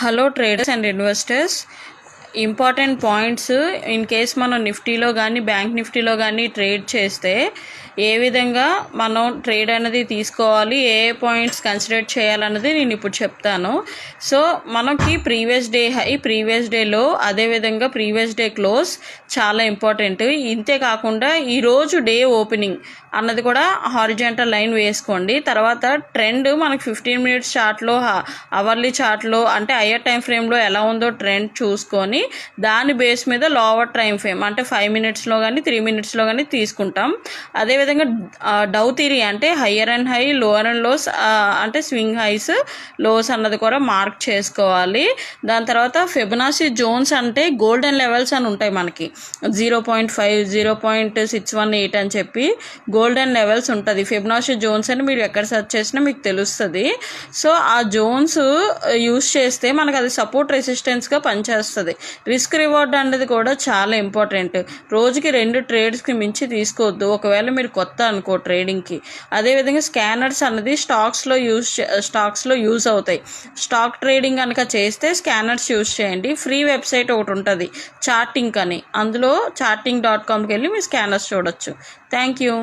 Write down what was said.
Hello traders and investors, important points. In case మనం నిఫ్టీలో కానీ బ్యాంక్ నిఫ్టీలో కానీ ట్రేడ్ చేస్తే ఏ విధంగా మనం ట్రేడ్ అనేది తీసుకోవాలి, ఏ పాయింట్స్ కన్సిడర్ చేయాలన్నది నేను ఇప్పుడు చెప్తాను. సో మనకి ప్రీవియస్ డే హై, ప్రీవియస్ డేలో, అదేవిధంగా ప్రీవియస్ డే క్లోజ్ చాలా ఇంపార్టెంట్. ఇంతే కాకుండా ఈరోజు డే ఓపెనింగ్ అన్నది కూడా హారిజాంటల్ లైన్ వేసుకోండి. తర్వాత ట్రెండ్ మనకి 15 మినిట్స్ చార్ట్లో, అవర్లీ చార్ట్లో అంటే హయ్యర్ టైం ఫ్రేమ్లో ఎలా ఉందో ట్రెండ్ చూసుకొని దాని బేస్ మీద లోవర్ టైం ఫ్రేమ్ అంటే 5 మినిట్స్లో కానీ 3 మినిట్స్లో కానీ తీసుకుంటాం. అదేవిధంగా డౌ థియరీ అంటే higher and high, lower and lows అంటే స్వింగ్ హైస్ లోస్ అన్నది కూడా మార్క్ చేసుకోవాలి. దాని తర్వాత ఫిబొనాచి జోన్స్ అంటే గోల్డెన్ లెవెల్స్ అని ఉంటాయి మనకి, 0.5, 0.618 అని చెప్పి గోల్డెన్ లెవెల్స్ ఉంటుంది. ఫిబొనాచి జోన్స్ అని మీరు ఎక్కడ సెర్చ్ చేసినా మీకు తెలుస్తుంది. సో ఆ జోన్స్ యూస్ చేస్తే మనకు అది సపోర్ట్ రెసిస్టెన్స్గా పనిచేస్తుంది. రిస్క్ రివార్డ్ అనేది కూడా చాలా ఇంపార్టెంట్. రోజుకి 2 ట్రేడ్స్కి మించి తీసుకోవద్దు ఒకవేళ మీరు కొత్త అనుకో ట్రేడింగ్కి. అదేవిధంగా స్కానర్స్ అన్నది స్టాక్స్లో యూజ్ అవుతాయి. స్టాక్ ట్రేడింగ్ కనుక చేస్తే స్కానర్స్ యూజ్ చేయండి. ఫ్రీ వెబ్సైట్ ఒకటి ఉంటుంది చార్టింగ్ అని, అందులో charting.comకి వెళ్ళి మీ స్కానర్స్ చూడొచ్చు. Thank you.